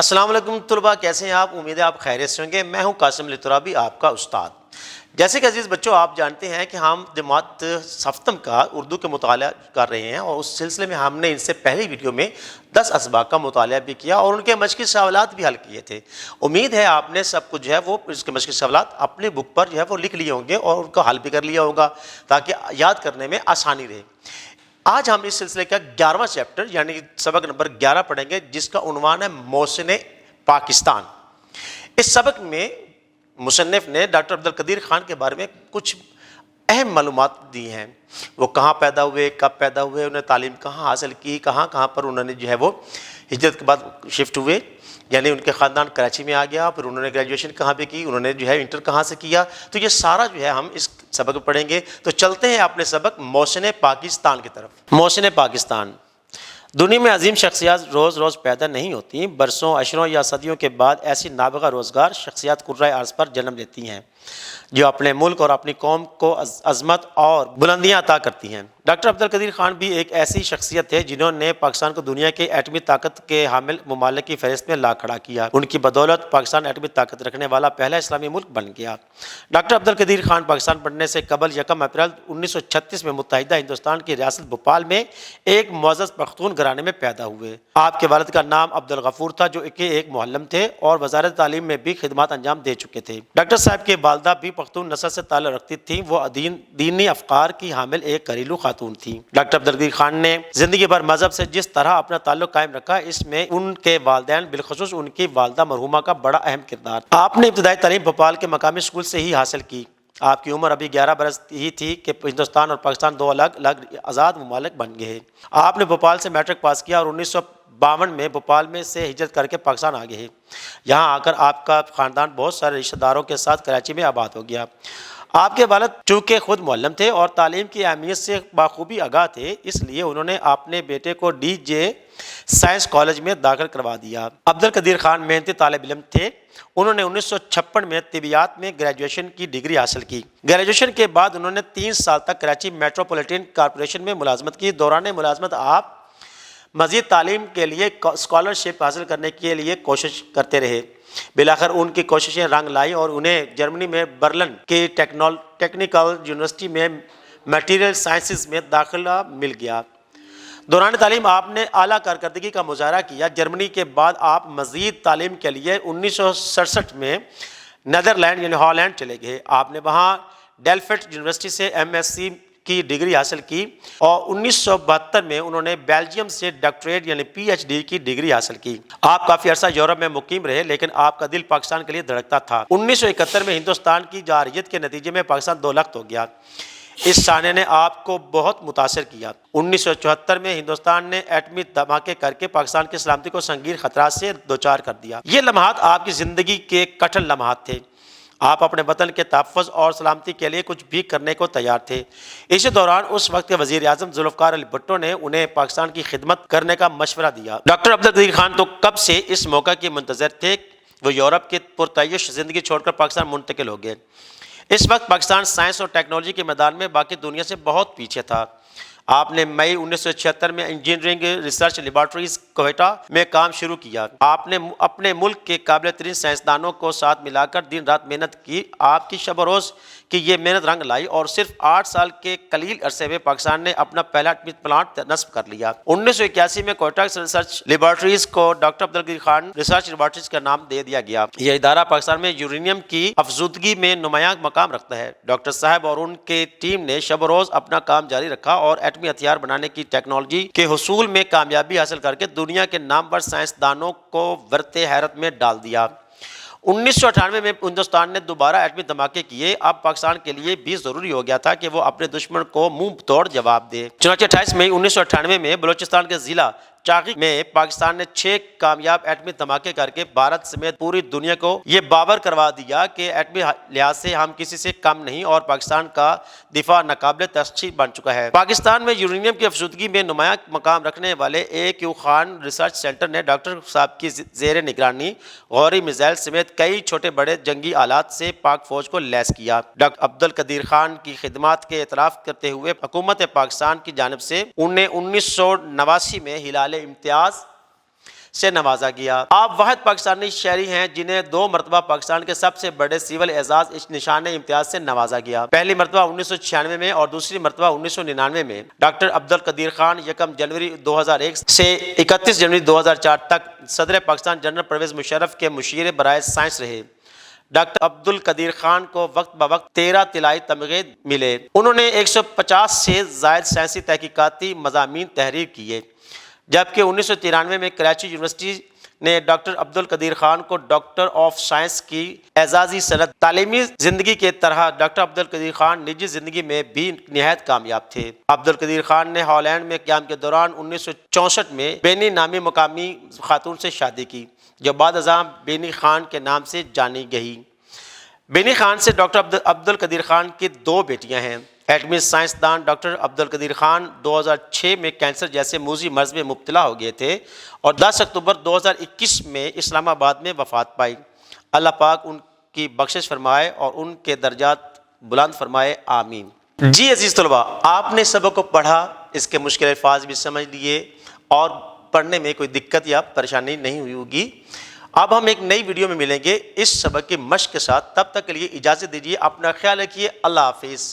السلام علیکم طلباء، کیسے ہیں آپ؟ امید ہے آپ خیریت سے ہوں گے۔ میں ہوں قاسم علی ترابی، آپ کا استاد۔ جیسے کہ عزیز بچوں، آپ جانتے ہیں کہ ہم جماعت سفتم کا اردو کے مطالعہ کر رہے ہیں، اور اس سلسلے میں ہم نے ان سے پہلی ویڈیو میں 10 اسباق کا مطالعہ بھی کیا اور ان کے مشقی سوالات بھی حل کیے تھے۔ امید ہے آپ نے سب کچھ جو ہے وہ اس کے مشقی سوالات اپنے بک پر جو ہے وہ لکھ لیے ہوں گے اور ان کا حل بھی کر لیا ہوگا تاکہ یاد کرنے میں آسانی رہے۔ آج ہم اس سلسلے کا 11واں چیپٹر یعنی سبق نمبر 11 پڑھیں گے، جس کا عنوان ہے محسن پاکستان۔ اس سبق میں مصنف نے ڈاکٹر عبدالقدیر خان کے بارے میں کچھ اہم معلومات دی ہیں۔ وہ کہاں پیدا ہوئے، کب پیدا ہوئے، انہیں تعلیم کہاں حاصل کی، کہاں پر انہوں نے جو ہے وہ ہجرت کے بعد شفٹ ہوئے، یعنی ان کے خاندان کراچی میں آ گیا، پھر انہوں نے گریجویشن کہاں پہ کی، انہوں نے جو ہے انٹر کہاں سے کیا، تو یہ سارا جو ہے ہم اس سبق میں پڑھیں گے۔ تو چلتے ہیں اپنے سبق محسن پاکستان کی طرف۔ محسن پاکستان۔ دنیا میں عظیم شخصیات روز روز پیدا نہیں ہوتی، برسوں، عشروں یا صدیوں کے بعد ایسی نابغہ روزگار شخصیات کرۂ ارض پر جنم لیتی ہیں جو اپنے ملک اور اپنی قوم کو عظمت اور بلندیاں عطا کرتی ہیں۔ ڈاکٹر عبدالقدیر خان بھی ایک ایسی شخصیت تھے جنہوں نے پاکستان کو دنیا کے ایٹمی طاقت کے حامل ممالک کی فہرست میں لا کھڑا کیا۔ ان کی بدولت پاکستان ایٹمی طاقت رکھنے والا پہلا اسلامی ملک بن گیا۔ ڈاکٹر عبدالقدیر خان پاکستان بننے سے قبل 1 اپریل 1936 میں متحدہ ہندوستان کی ریاست بھوپال میں ایک معزز پختون گھرانے میں پیدا ہوئے۔ آپ کے والد کا نام عبدالغفور تھا، جو کہ ایک معلم تھے اور وزارت تعلیم میں بھی خدمات انجام دے چکے تھے۔ ڈاکٹر صاحب کی والدہ بھی پختون نسل سے تعلق رکھتی تھیں، وہ دینی افکار کی حامل ایک گھریلو خاتون تھیں۔ ڈاکٹر عبدالقدیر خان نے زندگی بھر مذہب سے جس طرح اپنا تعلق قائم رکھا، اس میں ان کے والدین بالخصوص ان کی والدہ مرحومہ کا بڑا اہم کردار۔ آپ نے ابتدائی تعلیم بھوپال کے مقامی اسکول سے ہی حاصل کی۔ آپ کی عمر ابھی 11 برس ہی تھی کہ ہندوستان اور پاکستان دو الگ الگ آزاد ممالک بن گئے۔ آپ نے بھوپال سے میٹرک پاس کیا اور 1952 میں بھوپال میں سے ہجرت کر کے پاکستان آ گئے۔ یہاں آ کر آپ کا خاندان بہت سارے رشتہ داروں کے ساتھ کراچی میں آباد ہو گیا۔ آپ کے والد چونکہ خود معلم تھے اور تعلیم کی اہمیت سے بخوبی آگاہ تھے، اس لیے انہوں نے اپنے بیٹے کو ڈی جے سائنس کالج میں داخل کروا دیا۔ عبدالقدیر خان محنتی طالب علم تھے۔ انہوں نے 1956 میں طبیعیات میں گریجویشن کی ڈگری حاصل کی۔ گریجویشن کے بعد انہوں نے 3 سال تک کراچی میٹروپولیٹن کارپوریشن میں ملازمت کی۔ دوران ملازمت آپ مزید تعلیم کے لیے اسکالرشپ حاصل کرنے کے لیے کوشش کرتے رہے۔ بالآخر ان کی کوششیں رنگ لائی اور انہیں جرمنی میں برلن کی ٹیکنیکل یونیورسٹی میں میٹیریل سائنسز میں داخلہ مل گیا۔ دوران تعلیم آپ نے اعلیٰ کارکردگی کا مظاہرہ کیا۔ جرمنی کے بعد آپ مزید تعلیم کے لیے 1967 میں نیدرلینڈ یعنی ہالینڈ چلے گئے۔ آپ نے وہاں ڈیلفٹ یونیورسٹی سے MSc کی ڈگری حاصل کی اور 1972 میں انہوں نے بیلجیم سے ڈاکٹریٹ یعنی PhD کی ڈگری حاصل کی۔ آپ کافی عرصہ یورپ میں مقیم رہے، لیکن آپ کا دل پاکستان کے لیے دھڑکتا تھا۔ 1971 میں ہندوستان کی جارحیت کے نتیجے میں پاکستان 2 لخت ہو گیا۔ اس سانحے نے آپ کو بہت متاثر کیا۔ 1974 میں ہندوستان نے ایٹمی دھماکے کر کے پاکستان کی سلامتی کو سنگین خطرات سے دوچار کر دیا۔ یہ لمحات آپ کی زندگی کے کٹھن لمحات تھے۔ آپ اپنے وطن کے تحفظ اور سلامتی کے لیے کچھ بھی کرنے کو تیار تھے۔ اسی دوران اس وقت کے وزیر اعظم ذوالفقار علی بھٹو نے انہیں پاکستان کی خدمت کرنے کا مشورہ دیا۔ ڈاکٹر عبدالقدیر خان تو کب سے اس موقع کے منتظر تھے۔ وہ یورپ کی پرتعیش زندگی چھوڑ کر پاکستان منتقل ہو گئے۔ اس وقت پاکستان سائنس اور ٹیکنالوجی کے میدان میں باقی دنیا سے بہت پیچھے تھا۔ آپ نے مئی 1976 میں انجینئرنگ ریسرچ لیبارٹریز کوئٹہ میں کام شروع کیا۔ آپ نے اپنے ملک کے قابل ترین سائنسدانوں کو ساتھ ملا کر دن رات محنت کی۔ آپ کی شب و روز کی یہ محنت رنگ لائی اور صرف 8 سال کے قلیل عرصے میں پاکستان نے اپنا پہلا ایٹمی پلانٹ نصب کر لیا۔ 1981 میں کوئٹہ ریسرچ لیبارٹریز کو doctor Abdul Qadeer Khan research laboratories کا نام دے دیا گیا۔ یہ ادارہ پاکستان میں یورینیم کی افزودگی میں نمایاں مقام رکھتا ہے۔ ڈاکٹر صاحب اور ان کے ٹیم نے شب و روز اپنا کام جاری رکھا اور ایٹمی ہتھیار بنانے کی ٹیکنالوجی کے حصول میں کامیابی حاصل کر کے دنیا کے نامور سائنسدانوں کو ورط حیرت میں ڈال دیا۔ 1998 میں ہندوستان نے دوبارہ ایٹمی دھماکے کیے۔ اب پاکستان کے لیے بھی ضروری ہو گیا تھا کہ وہ اپنے دشمن کو منہ توڑ جواب دے۔ چنانچہ 28 مئی 1998 میں بلوچستان کے ضلع چاغی میں پاکستان نے 6 کامیاب ایٹمی دھماکے کر کے بھارت سمیت پوری دنیا کو یہ باور کروا دیا کہ ایٹمی لحاظ سے ہم کسی سے کم نہیں اور پاکستان کا دفاع ناقابل تسخیر بن چکا ہے۔ پاکستان میں یورینیم کی افزودگی میں نمایاں مقام رکھنے والے AQ خان ریسرچ سینٹر نے ڈاکٹر صاحب کی زیر نگرانی غوری میزائل سمیت کئی چھوٹے بڑے جنگی آلات سے پاک فوج کو لیس کیا۔ ڈاکٹر عبدالقدیر خان کی خدمات کے اعتراف کرتے ہوئے حکومت پاکستان کی جانب سے انہیں 1989 میں ہلال امتیاز سے نوازا گیا۔ آپ واحد پاکستانی شہری ہیں جنہیں 2 مرتبہ پاکستان کے سب سے بڑے سول اعزاز نشان امتیاز سے نوازا گیا۔ پہلی مرتبہ 1996 میں اور دوسری مرتبہ 1999 میں۔ ڈاکٹر عبدالقدیر خان 1 جنوری 2001 سے 31 جنوری 2004 تک صدر پاکستان جنرل پرویز مشرف کے مشیر برائے سائنس رہے۔ ڈاکٹر عبدالقدیر خان کو وقت بوقت 13 طلائی تمغے ملے۔ انہوں نے 150 سے زائد سائنسی تحقیقاتی مضامین تحریر کیے، جبکہ 1993 میں کراچی یونیورسٹی نے ڈاکٹر عبدالقدیر خان کو ڈاکٹر آف سائنس کی اعزازی سند۔ تعلیمی زندگی کے طرح ڈاکٹر عبدالقدیر خان نجی زندگی میں بھی نہایت کامیاب تھے۔ عبدالقدیر خان نے ہالینڈ میں قیام کے دوران 1964 میں بینی نامی مقامی خاتون سے شادی کی، جو بعد ازاں بینی خان کے نام سے جانی گئی۔ بینی خان سے ڈاکٹر عبدالقدیر خان کی 2 بیٹیاں ہیں۔ ایٹمی سائنسدان ڈاکٹر عبدالقدیر خان 2006 میں کینسر جیسے موذی مرض میں مبتلا ہو گئے تھے اور 10 اکتوبر 2021 میں اسلام آباد میں وفات پائی۔ اللہ پاک ان کی بخشش فرمائے اور ان کے درجات بلند فرمائے، آمین۔ جی عزیز طلباء، آپ نے سبق کو پڑھا، اس کے مشکل الفاظ بھی سمجھ لیے اور پڑھنے میں کوئی دقت یا پریشانی نہیں ہوئی ہوگی۔ اب ہم ایک نئی ویڈیو میں ملیں گے اس سبق کی مشق کے ساتھ۔ تب تک کے لیے اجازت دیجیے، اپنا خیال رکھیے، اللہ حافظ۔